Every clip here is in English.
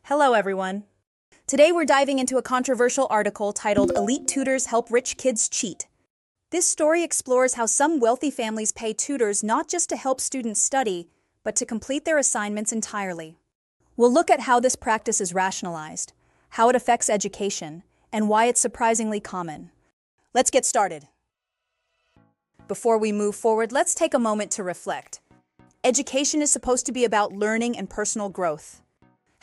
Hello, everyone. Today we're diving into a controversial article titled Elite Tutors Help Rich Kids Cheat. This story explores how some wealthy families pay tutors not just to help students study, but to complete their assignments entirely. We'll look at how this practice is rationalized, how it affects education, and why it's surprisingly common. Let's get started. Before we move forward, let's take a moment to reflect. Education is supposed to be about learning and personal growth.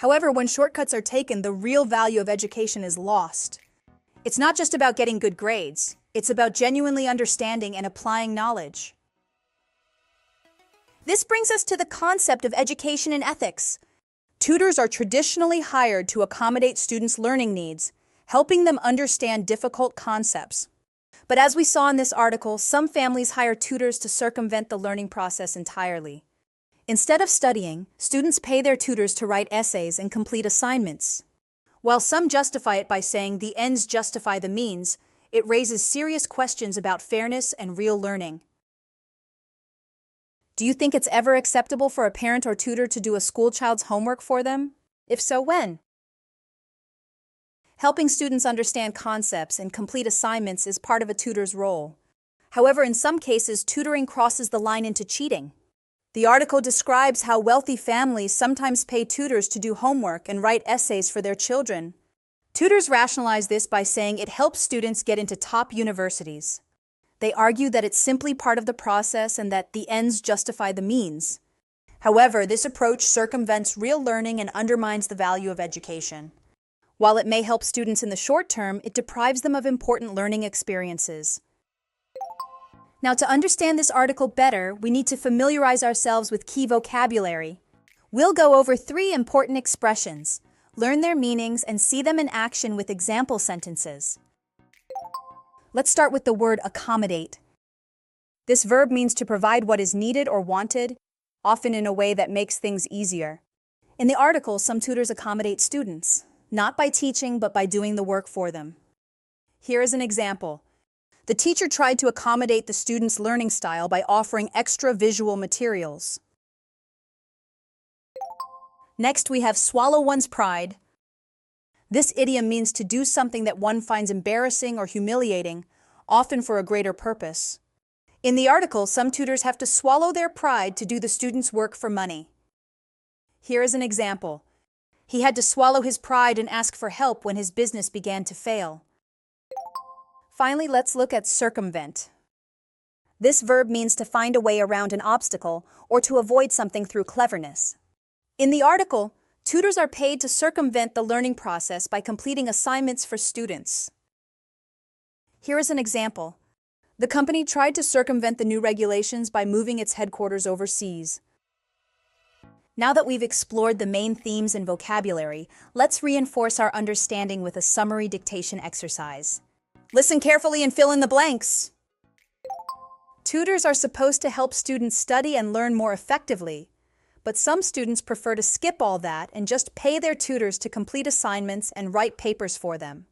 However, when shortcuts are taken, the real value of education is lost. It's not just about getting good grades, it's about genuinely understanding and applying knowledge. This brings us to the concept of education and ethics. Tutors are traditionally hired to accommodate students' learning needs, helping them understand difficult concepts. But as we saw in this article, some families hire tutors to circumvent the learning process entirely. Instead of studying, students pay their tutors to write essays and complete assignments. While some justify it by saying the ends justify the means, it raises serious questions about fairness and real learning. Do you think it's ever acceptable for a parent or tutor to do a school child's homework for them? If so, when? Helping students understand concepts and complete assignments is part of a tutor's role. However, in some cases, tutoring crosses the line into cheating. The article describes how wealthy families sometimes pay tutors to do homework and write essays for their children. Tutors rationalize this by saying it helps students get into top universities. They argue that it's simply part of the process and that the ends justify the means. However, this approach circumvents real learning and undermines the value of education. While it may help students in the short term, it deprives them of important learning experiences. Now, to understand this article better, we need to familiarize ourselves with key vocabulary. We'll go over 3 important expressions, learn their meanings, and see them in action with example sentences. Let's start with the word accommodate. This verb means to provide what is needed or wanted, often in a way that makes things easier. In the article, some tutors accommodate students, not by teaching, but by doing the work for them. Here is an example. The teacher tried to accommodate the student's learning style by offering extra visual materials. Next, we have swallow one's pride. This idiom means to do something that one finds embarrassing or humiliating, often for a greater purpose. In the article, some tutors have to swallow their pride to do the student's work for money. Here is an example. He had to swallow his pride and ask for help when his business began to fail. Finally, let's look at circumvent. This verb means to find a way around an obstacle or to avoid something through cleverness. In the article, tutors are paid to circumvent the learning process by completing assignments for students. Here is an example. The company tried to circumvent the new regulations by moving its headquarters overseas. Now that we've explored the main themes and vocabulary, let's reinforce our understanding with a summary dictation exercise. Listen carefully and fill in the blanks. Tutors are supposed to help students study and learn more effectively, but some students prefer to skip all that and just pay their tutors to complete assignments and write papers for them.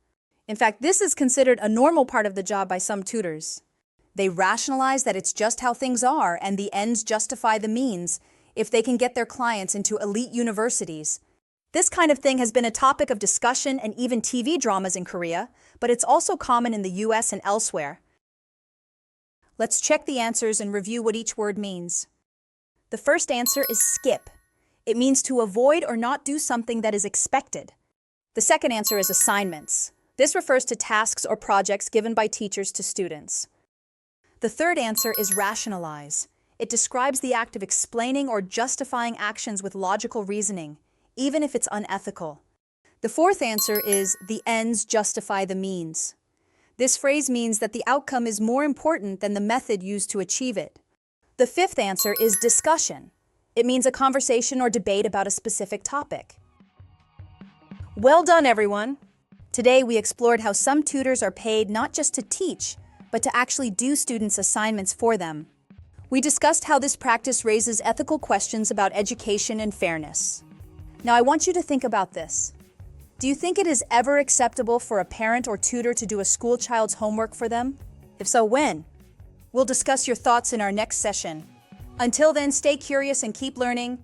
In fact, this is considered a normal part of the job by some tutors. They rationalize that it's just how things are and the ends justify the means if they can get their clients into elite universities. This kind of thing has been a topic of discussion and even TV dramas in Korea, but it's also common in the US and elsewhere. Let's check the answers and review what each word means. The first answer is skip. It means to avoid or not do something that is expected. The second answer is assignments. This refers to tasks or projects given by teachers to students. The third answer is rationalize. It describes the act of explaining or justifying actions with logical reasoning, even if it's unethical. The fourth answer is the ends justify the means. This phrase means that the outcome is more important than the method used to achieve it. The fifth answer is discussion. It means a conversation or debate about a specific topic. Well done, everyone! Today we explored how some tutors are paid not just to teach, but to actually do students' assignments for them. We discussed how this practice raises ethical questions about education and fairness. Now I want you to think about this. Do you think it is ever acceptable for a parent or tutor to do a school child's homework for them? If so, when? We'll discuss your thoughts in our next session. Until then, stay curious and keep learning.